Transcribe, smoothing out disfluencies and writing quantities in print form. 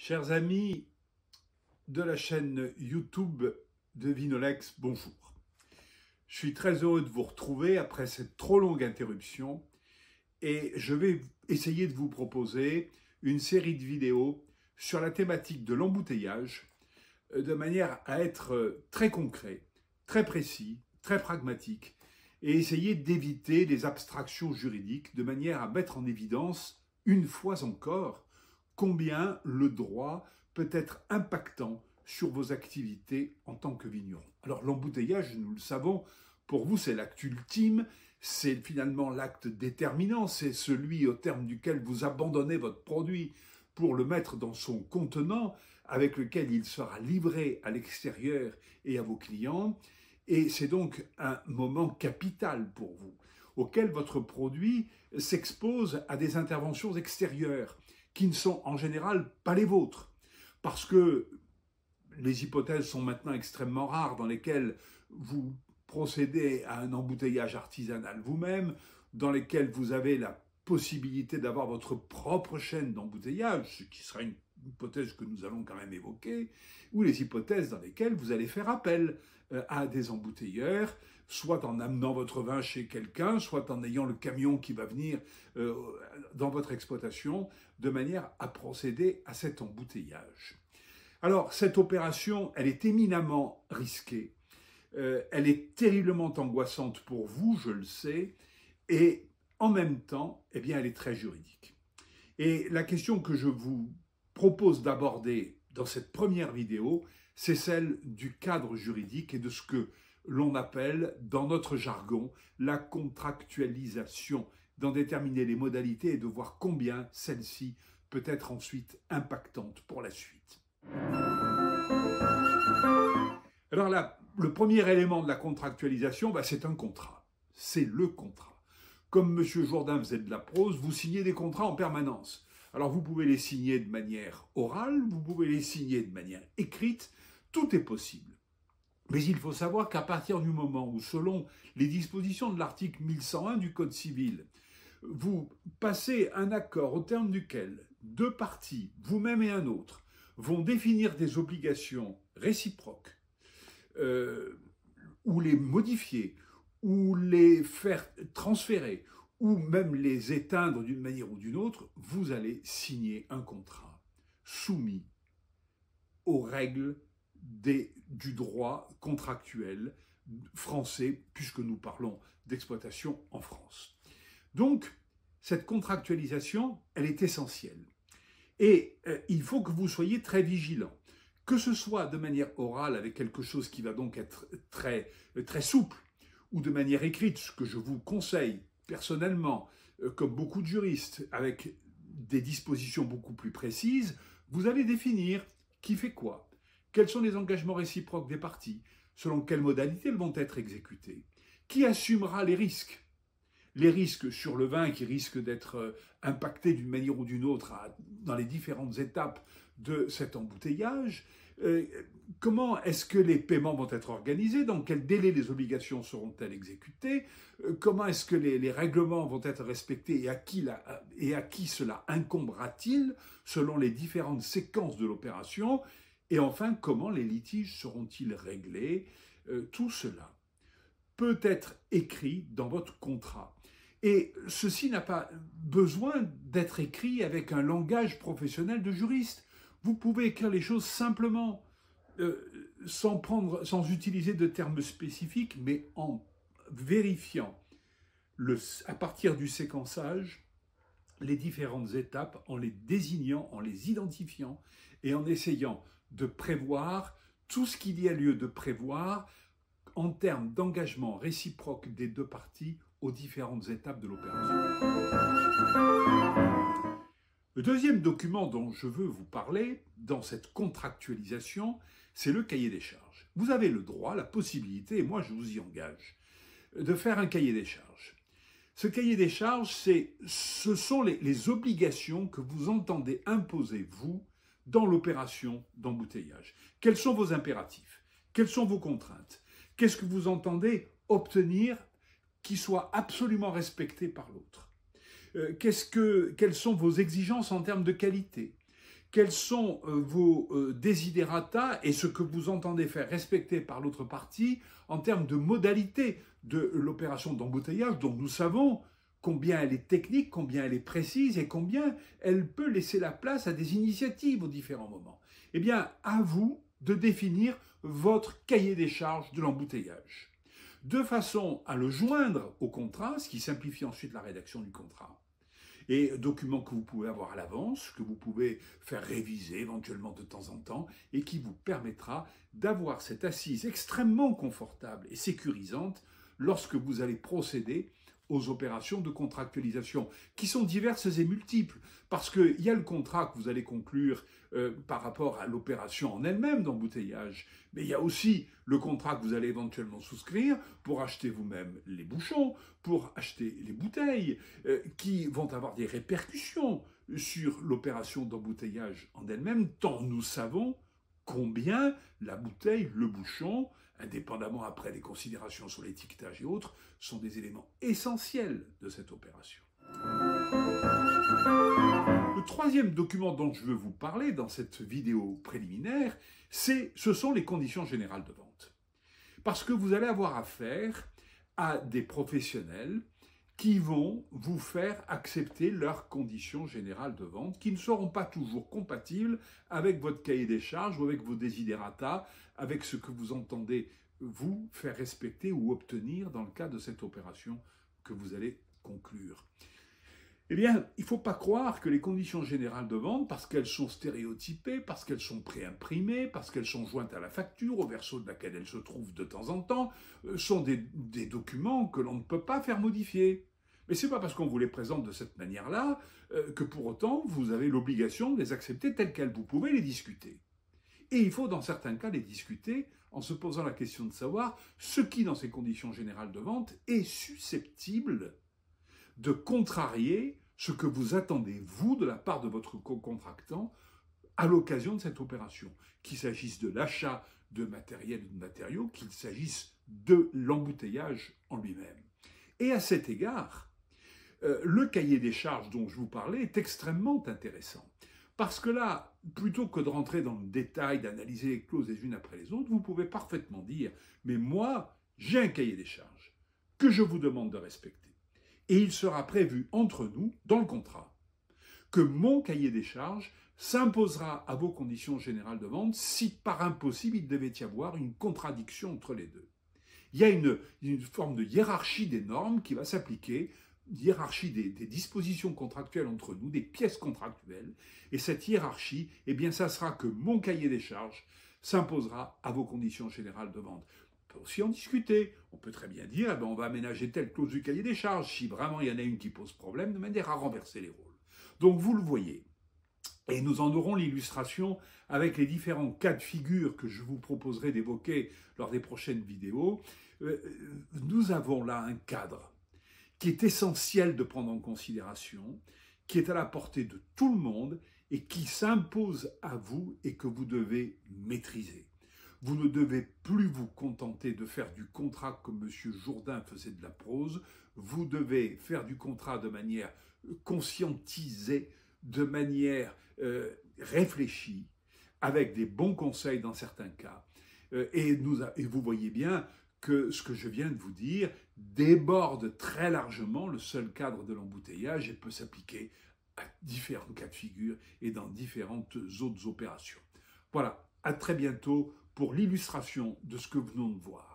Chers amis de la chaîne YouTube de Vinolex, bonjour. Je suis très heureux de vous retrouver après cette trop longue interruption et je vais essayer de vous proposer une série de vidéos sur la thématique de l'embouteillage de manière à être très concret, très précis, très pragmatique et essayer d'éviter les abstractions juridiques de manière à mettre en évidence, une fois encore, combien le droit peut être impactant sur vos activités en tant que vigneron. Alors l'embouteillage, nous le savons, pour vous c'est l'acte ultime, c'est finalement l'acte déterminant, c'est celui au terme duquel vous abandonnez votre produit pour le mettre dans son contenant avec lequel il sera livré à l'extérieur et à vos clients. Et c'est donc un moment capital pour vous, auquel votre produit s'expose à des interventions extérieures qui ne sont en général pas les vôtres, parce que les hypothèses sont maintenant extrêmement rares dans lesquelles vous procédez à un embouteillage artisanal vous-même, dans lesquelles vous avez la possibilité d'avoir votre propre chaîne d'embouteillage, ce qui sera une hypothèse que nous allons quand même évoquer, ou les hypothèses dans lesquelles vous allez faire appel à des embouteilleurs, soit en amenant votre vin chez quelqu'un, soit en ayant le camion qui va venir dans votre exploitation, de manière à procéder à cet embouteillage. Alors, cette opération, elle est éminemment risquée, elle est terriblement angoissante pour vous, je le sais, et en même temps, eh bien, elle est très juridique. Et la question que je vous propose d'aborder dans cette première vidéo, c'est celle du cadre juridique et de ce que l'on appelle, dans notre jargon, la contractualisation, d'en déterminer les modalités et de voir combien celle-ci peut être ensuite impactante pour la suite. Alors là, le premier élément de la contractualisation, c'est un contrat. C'est le contrat. Comme M. Jourdain faisait de la prose, vous signez des contrats en permanence. Alors vous pouvez les signer de manière orale, vous pouvez les signer de manière écrite, tout est possible. Mais il faut savoir qu'à partir du moment où, selon les dispositions de l'article 1101 du Code civil, vous passez un accord au terme duquel deux parties, vous-même et un autre, vont définir des obligations réciproques, ou les modifier, ou les faire transférer, ou même les éteindre d'une manière ou d'une autre, vous allez signer un contrat soumis aux règles du droit contractuel français, puisque nous parlons d'exploitation en France. Donc, cette contractualisation, elle est essentielle. Et il faut que vous soyez très vigilant, que ce soit de manière orale avec quelque chose qui va donc être très souple, ou de manière écrite, ce que je vous conseille personnellement, comme beaucoup de juristes, avec des dispositions beaucoup plus précises, vous allez définir qui fait quoi, quels sont les engagements réciproques des parties, selon quelles modalités elles vont être exécutées, qui assumera les risques sur le vin qui risquent d'être impactés d'une manière ou d'une autre dans les différentes étapes de cet embouteillage, comment est-ce que les paiements vont être organisés, dans quel délai les obligations seront-elles exécutées, comment est-ce que les règlements vont être respectés et à qui cela incombera-t-il selon les différentes séquences de l'opération, et enfin comment les litiges seront-ils réglés. Tout cela peut être écrit dans votre contrat. Et ceci n'a pas besoin d'être écrit avec un langage professionnel de juriste. Vous pouvez écrire les choses simplement, sans utiliser de termes spécifiques, mais en vérifiant à partir du séquençage les différentes étapes, en les désignant, en les identifiant et en essayant de prévoir tout ce qu'il y a lieu de prévoir en termes d'engagement réciproque des deux parties aux différentes étapes de l'opération. Le deuxième document dont je veux vous parler dans cette contractualisation, c'est le cahier des charges. Vous avez le droit, la possibilité, et moi je vous y engage, de faire un cahier des charges. Ce cahier des charges, ce sont les obligations que vous entendez imposer, vous, dans l'opération d'embouteillage. Quels sont vos impératifs? Quelles sont vos contraintes? Qu'est-ce que vous entendez obtenir qui soit absolument respecté par l'autre? Quelles sont vos exigences en termes de qualité? quels sont vos desiderata et ce que vous entendez faire respecter par l'autre partie en termes de modalité de l'opération d'embouteillage, dont nous savons combien elle est technique, combien elle est précise et combien elle peut laisser la place à des initiatives aux différents moments. Eh bien, à vous de définir votre cahier des charges de l'embouteillage, de façon à le joindre au contrat, ce qui simplifie ensuite la rédaction du contrat. Et document que vous pouvez avoir à l'avance, que vous pouvez faire réviser éventuellement de temps en temps, et qui vous permettra d'avoir cette assise extrêmement confortable et sécurisante lorsque vous allez procéder aux opérations de contractualisation, qui sont diverses et multiples, parce qu'il y a le contrat que vous allez conclure par rapport à l'opération en elle-même d'embouteillage, mais il y a aussi le contrat que vous allez éventuellement souscrire pour acheter vous-même les bouchons, pour acheter les bouteilles, qui vont avoir des répercussions sur l'opération d'embouteillage en elle-même, tant nous savons combien la bouteille, le bouchon, indépendamment après des considérations sur l'étiquetage et autres, sont des éléments essentiels de cette opération. Le troisième document dont je veux vous parler dans cette vidéo préliminaire, ce sont les conditions générales de vente. Parce que vous allez avoir affaire à des professionnels qui vont vous faire accepter leurs conditions générales de vente, qui ne seront pas toujours compatibles avec votre cahier des charges ou avec vos desiderata, avec ce que vous entendez vous faire respecter ou obtenir dans le cadre de cette opération que vous allez conclure. Eh bien, il ne faut pas croire que les conditions générales de vente, parce qu'elles sont stéréotypées, parce qu'elles sont préimprimées, parce qu'elles sont jointes à la facture, au verso de laquelle elles se trouvent de temps en temps, sont des documents que l'on ne peut pas faire modifier. Mais ce n'est pas parce qu'on vous les présente de cette manière-là que pour autant vous avez l'obligation de les accepter telles quelles. Vous pouvez les discuter. Et il faut dans certains cas les discuter en se posant la question de savoir ce qui, dans ces conditions générales de vente, est susceptible de contrarier ce que vous attendez, vous, de la part de votre co-contractant, à l'occasion de cette opération. Qu'il s'agisse de l'achat de matériel ou de matériaux, qu'il s'agisse de l'embouteillage en lui-même. Et à cet égard, le cahier des charges dont je vous parlais est extrêmement intéressant. Parce que là, plutôt que de rentrer dans le détail, d'analyser les clauses les unes après les autres, vous pouvez parfaitement dire « mais moi, j'ai un cahier des charges que je vous demande de respecter. Et il sera prévu entre nous, dans le contrat, que mon cahier des charges s'imposera à vos conditions générales de vente si par impossible il devait y avoir une contradiction entre les deux. » Il y a une forme de hiérarchie des normes qui va s'appliquer, hiérarchie des dispositions contractuelles entre nous, des pièces contractuelles, et cette hiérarchie, eh bien, ça sera que mon cahier des charges s'imposera à vos conditions générales de vente. On peut aussi en discuter. On peut très bien dire, eh bien, on va aménager telle clause du cahier des charges, si vraiment il y en a une qui pose problème, de manière à renverser les rôles. Donc vous le voyez. Et nous en aurons l'illustration avec les différents cas de figure que je vous proposerai d'évoquer lors des prochaines vidéos. Nous avons là un cadre qui est essentiel de prendre en considération, qui est à la portée de tout le monde et qui s'impose à vous et que vous devez maîtriser. Vous ne devez plus vous contenter de faire du contrat comme M. Jourdain faisait de la prose. Vous devez faire du contrat de manière conscientisée, de manière réfléchie, avec des bons conseils dans certains cas. Et vous voyez bien que ce que je viens de vous dire déborde très largement le seul cadre de l'embouteillage et peut s'appliquer à différents cas de figure et dans différentes autres opérations. Voilà, à très bientôt pour l'illustration de ce que nous venons de voir.